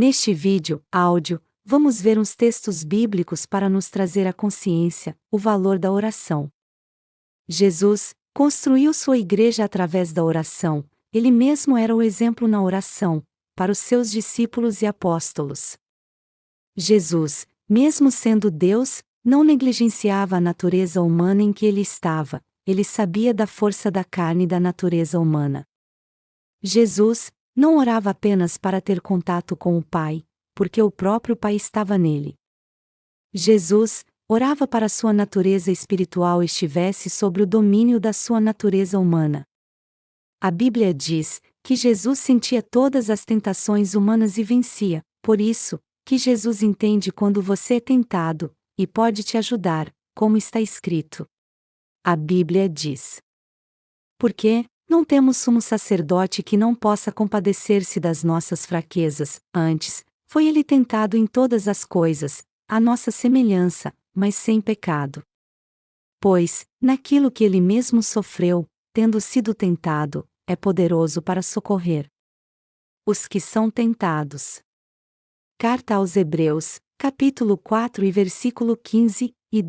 Neste vídeo, áudio, vamos ver uns textos bíblicos para nos trazer à consciência o valor da oração. Jesus construiu sua igreja através da oração, ele mesmo era o exemplo na oração, para os seus discípulos e apóstolos. Jesus, mesmo sendo Deus, não negligenciava a natureza humana em que ele estava, ele sabia da força da carne e da natureza humana. Jesus não orava apenas para ter contato com o Pai, porque o próprio Pai estava nele. Jesus orava para sua natureza espiritual estivesse sobre o domínio da sua natureza humana. A Bíblia diz que Jesus sentia todas as tentações humanas e vencia, por isso, que Jesus entende quando você é tentado, e pode te ajudar, como está escrito. A Bíblia diz: porque não temos sumo sacerdote que não possa compadecer-se das nossas fraquezas, antes, foi ele tentado em todas as coisas, à nossa semelhança, mas sem pecado. Pois, naquilo que ele mesmo sofreu, tendo sido tentado, é poderoso para socorrer os que são tentados. Carta aos Hebreus, capítulo 4 e versículo 15 e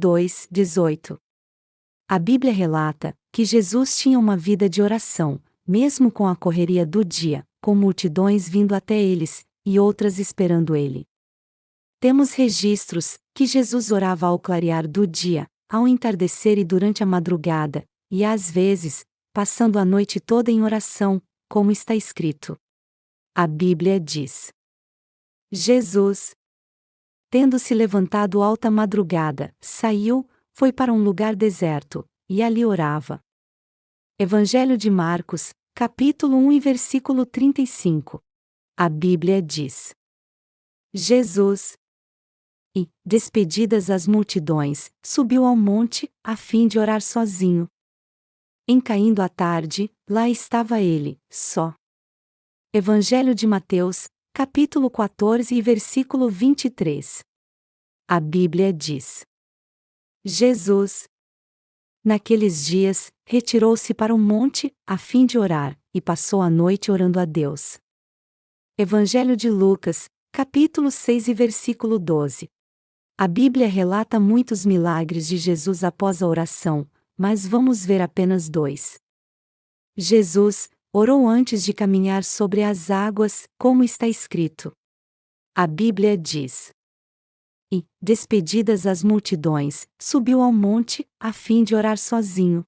18. A Bíblia relata que Jesus tinha uma vida de oração, mesmo com a correria do dia, com multidões vindo até eles, e outras esperando ele. Temos registros que Jesus orava ao clarear do dia, ao entardecer e durante a madrugada, e às vezes, passando a noite toda em oração, como está escrito. A Bíblia diz: Jesus, tendo se levantado alta madrugada, saiu, foi para um lugar deserto, e ali orava. Evangelho de Marcos, capítulo 1 e versículo 35. A Bíblia diz: Jesus, e, despedidas as multidões, subiu ao monte, a fim de orar sozinho. Em caindo a tarde, lá estava ele, só. Evangelho de Mateus, capítulo 14 e versículo 23. A Bíblia diz: Jesus, naqueles dias, retirou-se para um monte, a fim de orar, e passou a noite orando a Deus. Evangelho de Lucas, capítulo 6 e versículo 12. A Bíblia relata muitos milagres de Jesus após a oração, mas vamos ver apenas 2. Jesus orou antes de caminhar sobre as águas, como está escrito. A Bíblia diz: e, despedidas as multidões, subiu ao monte, a fim de orar sozinho.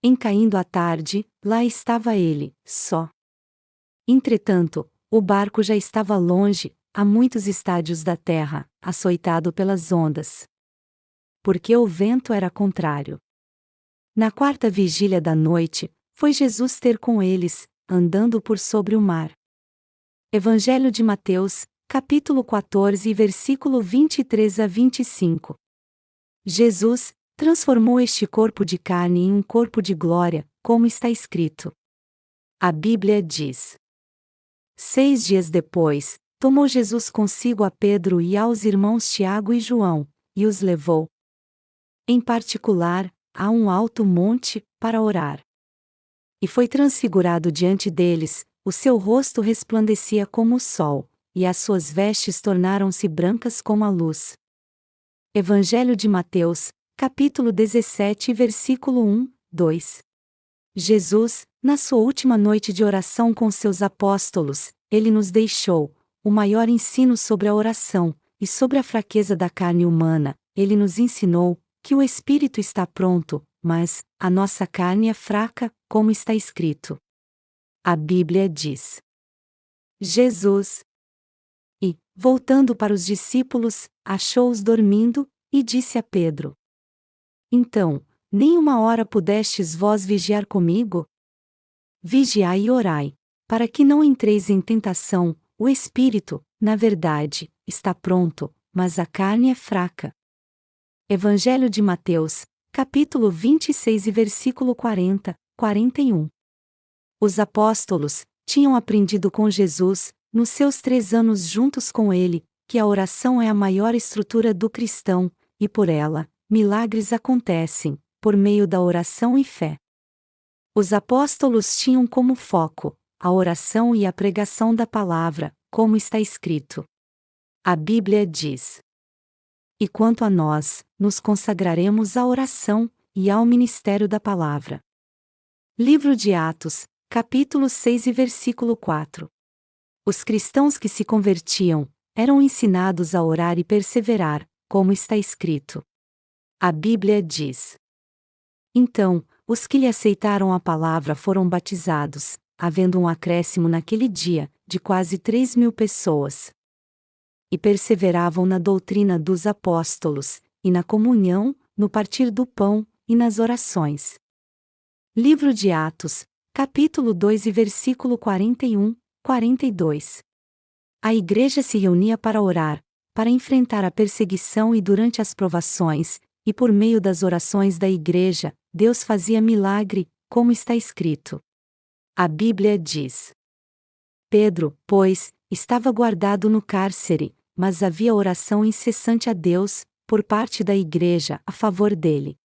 Em caindo a tarde, lá estava ele, só. Entretanto, o barco já estava longe, a muitos estádios da terra, açoitado pelas ondas. Porque o vento era contrário. Na quarta vigília da noite, foi Jesus ter com eles, andando por sobre o mar. Evangelho de Mateus, capítulo 14 versículo 23 a 25. Jesus transformou este corpo de carne em um corpo de glória, como está escrito. A Bíblia diz: 6 dias depois, tomou Jesus consigo a Pedro e aos irmãos Tiago e João, e os levou, em particular, a um alto monte, para orar. E foi transfigurado diante deles, o seu rosto resplandecia como o sol, e as suas vestes tornaram-se brancas como a luz. Evangelho de Mateus, capítulo 17, versículo 1, 2. Jesus, na sua última noite de oração com seus apóstolos, ele nos deixou o maior ensino sobre a oração, e sobre a fraqueza da carne humana, ele nos ensinou que o espírito está pronto, mas a nossa carne é fraca, como está escrito. A Bíblia diz: Jesus, e, voltando para os discípulos, achou-os dormindo, e disse a Pedro: então, nem uma hora pudestes vós vigiar comigo? Vigiai e orai, para que não entreis em tentação. O espírito, na verdade, está pronto, mas a carne é fraca. Evangelho de Mateus, capítulo 26 e versículo 40, 41. Os apóstolos tinham aprendido com Jesus, nos seus 3 anos juntos com ele, que a oração é a maior estrutura do cristão, e por ela, milagres acontecem, por meio da oração e fé. Os apóstolos tinham como foco a oração e a pregação da palavra, como está escrito. A Bíblia diz: E quanto a nós, nos consagraremos à oração e ao ministério da palavra. Livro de Atos, capítulo 6 e versículo 4. Os cristãos que se convertiam eram ensinados a orar e perseverar, como está escrito. A Bíblia diz: Então, os que lhe aceitaram a palavra foram batizados, havendo um acréscimo naquele dia, de quase 3.000 pessoas. E perseveravam na doutrina dos apóstolos, e na comunhão, no partir do pão, e nas orações. Livro de Atos, capítulo 2 e versículo 41, 42. A igreja se reunia para orar, para enfrentar a perseguição e durante as provações, e por meio das orações da igreja, Deus fazia milagre, como está escrito. A Bíblia diz: Pedro, pois, estava guardado no cárcere, mas havia oração incessante a Deus, por parte da igreja, a favor dele.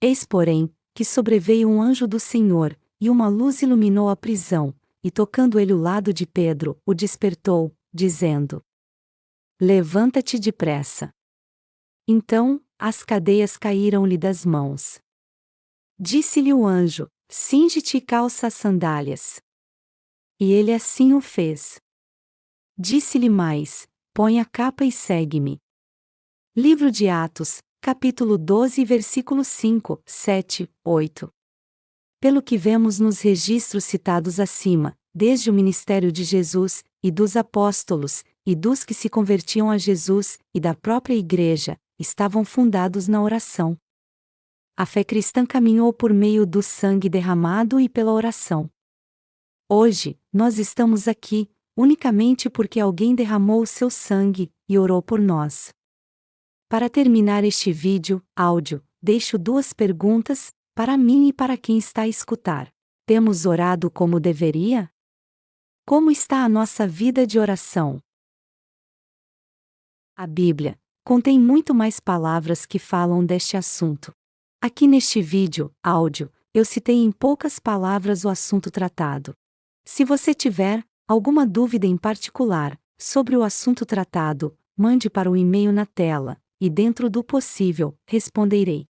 Eis, porém, que sobreveio um anjo do Senhor, e uma luz iluminou a prisão, e tocando ele o lado de Pedro, o despertou, dizendo: Levanta-te depressa. Então, as cadeias caíram-lhe das mãos. Disse-lhe o anjo: Cinge-te e calça as sandálias. E ele assim o fez. Disse-lhe mais: Põe a capa e segue-me. Livro de Atos, capítulo 12, versículos 5, 7, 8. Pelo que vemos nos registros citados acima, desde o ministério de Jesus, e dos apóstolos, e dos que se convertiam a Jesus, e da própria igreja, estavam fundados na oração. A fé cristã caminhou por meio do sangue derramado e pela oração. Hoje, nós estamos aqui, unicamente porque alguém derramou o seu sangue, e orou por nós. Para terminar este áudio, deixo 2 perguntas, para mim e para quem está a escutar. Temos orado como deveria? Como está a nossa vida de oração? A Bíblia contém muito mais palavras que falam deste assunto. Aqui neste áudio, eu citei em poucas palavras o assunto tratado. Se você tiver alguma dúvida em particular sobre o assunto tratado, mande para o e-mail na tela, e dentro do possível, responderei.